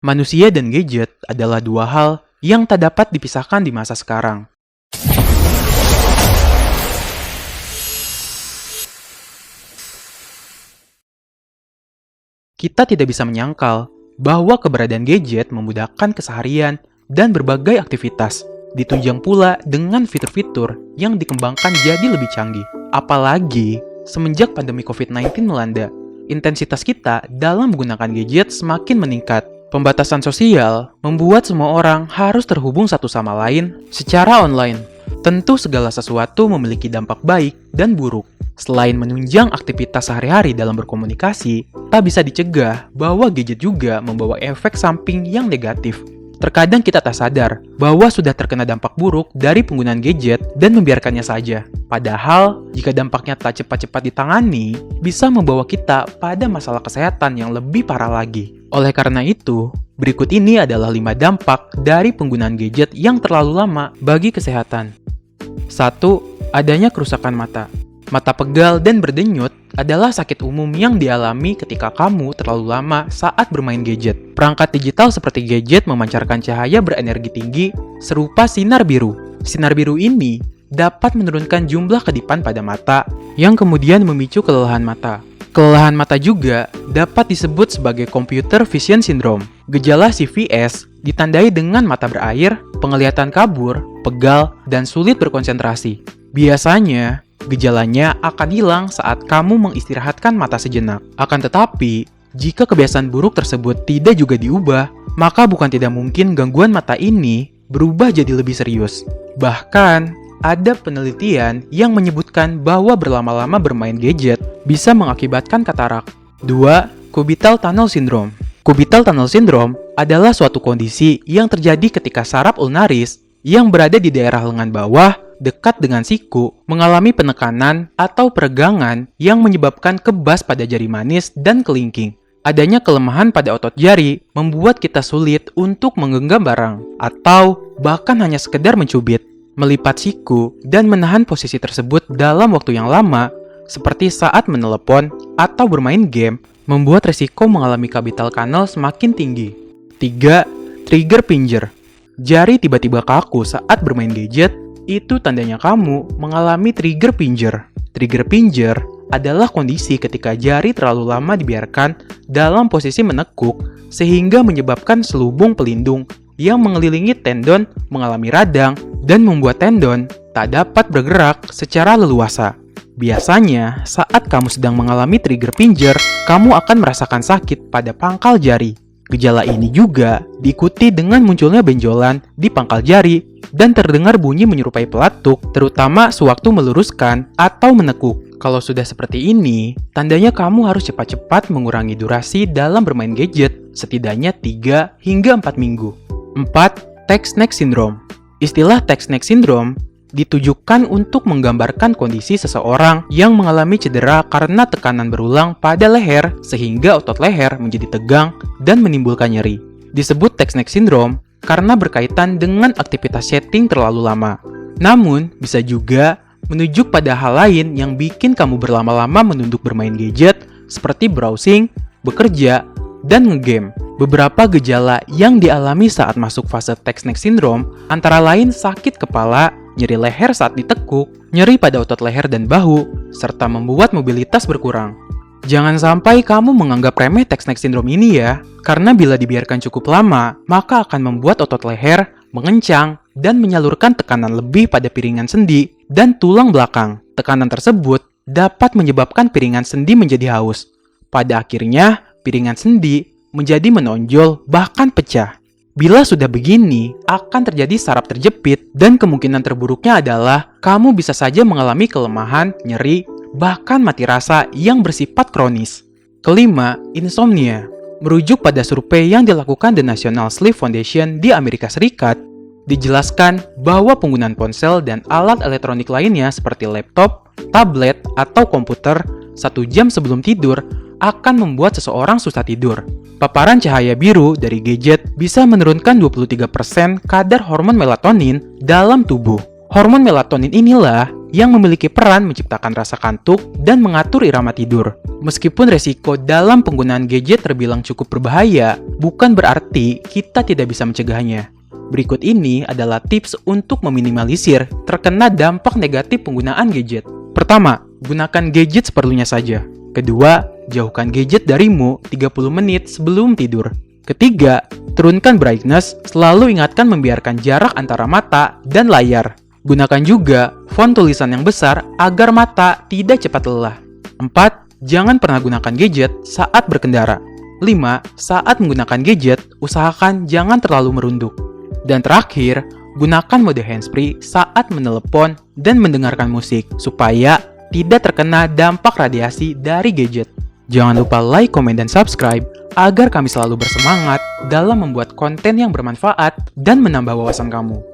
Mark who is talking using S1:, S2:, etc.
S1: Manusia dan gadget adalah dua hal yang tak dapat dipisahkan di masa sekarang. Kita tidak bisa menyangkal bahwa keberadaan gadget memudahkan keseharian dan berbagai aktivitas, ditunjang pula dengan fitur-fitur yang dikembangkan jadi lebih canggih. Apalagi semenjak pandemi COVID-19 melanda, intensitas kita dalam menggunakan gadget semakin meningkat. Pembatasan sosial membuat semua orang harus terhubung satu sama lain secara online. Tentu segala sesuatu memiliki dampak baik dan buruk. Selain menunjang aktivitas sehari-hari dalam berkomunikasi, tak bisa dicegah bahwa gadget juga membawa efek samping yang negatif. Terkadang kita tak sadar bahwa sudah terkena dampak buruk dari penggunaan gadget dan membiarkannya saja. Padahal, jika dampaknya tak cepat-cepat ditangani, bisa membawa kita pada masalah kesehatan yang lebih parah lagi. Oleh karena itu, berikut ini adalah 5 dampak dari penggunaan gadget yang terlalu lama bagi kesehatan. 1. Adanya kerusakan mata. Mata pegal dan berdenyut adalah sakit umum yang dialami ketika kamu terlalu lama saat bermain gadget. Perangkat digital seperti gadget memancarkan cahaya berenergi tinggi serupa sinar biru. Sinar biru ini dapat menurunkan jumlah kedipan pada mata yang kemudian memicu kelelahan mata. Kelelahan mata juga dapat disebut sebagai computer vision syndrome. Gejala CVS ditandai dengan mata berair, penglihatan kabur, pegal, dan sulit berkonsentrasi. Biasanya, gejalanya akan hilang saat kamu mengistirahatkan mata sejenak. Akan tetapi, jika kebiasaan buruk tersebut tidak juga diubah, maka bukan tidak mungkin gangguan mata ini berubah jadi lebih serius. Bahkan, ada penelitian yang menyebutkan bahwa berlama-lama bermain gadget bisa mengakibatkan katarak. 2. Cubital tunnel syndrome. Cubital tunnel syndrome adalah suatu kondisi yang terjadi ketika saraf ulnaris yang berada di daerah lengan bawah dekat dengan siku mengalami penekanan atau peregangan yang menyebabkan kebas pada jari manis dan kelingking. Adanya kelemahan pada otot jari membuat kita sulit untuk menggenggam barang atau bahkan hanya sekedar mencubit. Melipat siku dan menahan posisi tersebut dalam waktu yang lama seperti saat menelepon atau bermain game membuat resiko mengalami capital tunnel semakin tinggi. 3. Trigger finger. Jari tiba-tiba kaku saat bermain gadget, itu tandanya kamu mengalami trigger finger. Trigger finger adalah kondisi ketika jari terlalu lama dibiarkan dalam posisi menekuk sehingga menyebabkan selubung pelindung yang mengelilingi tendon mengalami radang dan membuat tendon tak dapat bergerak secara leluasa. Biasanya, saat kamu sedang mengalami trigger finger, kamu akan merasakan sakit pada pangkal jari. Gejala ini juga diikuti dengan munculnya benjolan di pangkal jari dan terdengar bunyi menyerupai pelatuk, terutama sewaktu meluruskan atau menekuk. Kalau sudah seperti ini, tandanya kamu harus cepat-cepat mengurangi durasi dalam bermain gadget, setidaknya 3 hingga 4 minggu. 4. Text neck syndrome. Istilah text neck syndrome ditujukan untuk menggambarkan kondisi seseorang yang mengalami cedera karena tekanan berulang pada leher sehingga otot leher menjadi tegang dan menimbulkan nyeri. Disebut text neck syndrome karena berkaitan dengan aktivitas chatting terlalu lama. Namun, bisa juga menunjuk pada hal lain yang bikin kamu berlama-lama menunduk bermain gadget seperti browsing, bekerja, dan ngegame. Beberapa gejala yang dialami saat masuk fase text neck syndrome antara lain sakit kepala, nyeri leher saat ditekuk, nyeri pada otot leher dan bahu, serta membuat mobilitas berkurang. Jangan sampai kamu menganggap remeh text neck syndrome ini ya, karena bila dibiarkan cukup lama, maka akan membuat otot leher mengencang dan menyalurkan tekanan lebih pada piringan sendi dan tulang belakang. Tekanan tersebut dapat menyebabkan piringan sendi menjadi haus. Pada akhirnya, piringan sendi menjadi menonjol bahkan pecah. Bila sudah begini, akan terjadi saraf terjepit dan kemungkinan terburuknya adalah kamu bisa saja mengalami kelemahan, nyeri, bahkan mati rasa yang bersifat kronis. Kelima, insomnia. Merujuk pada survei yang dilakukan The National Sleep Foundation di Amerika Serikat, dijelaskan bahwa penggunaan ponsel dan alat elektronik lainnya seperti laptop, tablet, atau komputer 1 jam sebelum tidur akan membuat seseorang susah tidur. Paparan cahaya biru dari gadget bisa menurunkan 23% kadar hormon melatonin dalam tubuh. Hormon melatonin inilah yang memiliki peran menciptakan rasa kantuk dan mengatur irama tidur. Meskipun resiko dalam penggunaan gadget terbilang cukup berbahaya, bukan berarti kita tidak bisa mencegahnya. Berikut ini adalah tips untuk meminimalisir terkena dampak negatif penggunaan gadget. Pertama, gunakan gadget seperlunya saja. Kedua, jauhkan gadget darimu 30 menit sebelum tidur. Ketiga, turunkan brightness, selalu ingatkan membiarkan jarak antara mata dan layar. Gunakan juga font tulisan yang besar agar mata tidak cepat lelah. 4. Jangan pernah gunakan gadget saat berkendara. 5. Saat menggunakan gadget, usahakan jangan terlalu merunduk. Dan terakhir, gunakan mode handsfree saat menelepon dan mendengarkan musik, supaya tidak terkena dampak radiasi dari gadget. Jangan lupa like, komen, dan subscribe agar kami selalu bersemangat dalam membuat konten yang bermanfaat dan menambah wawasan kamu.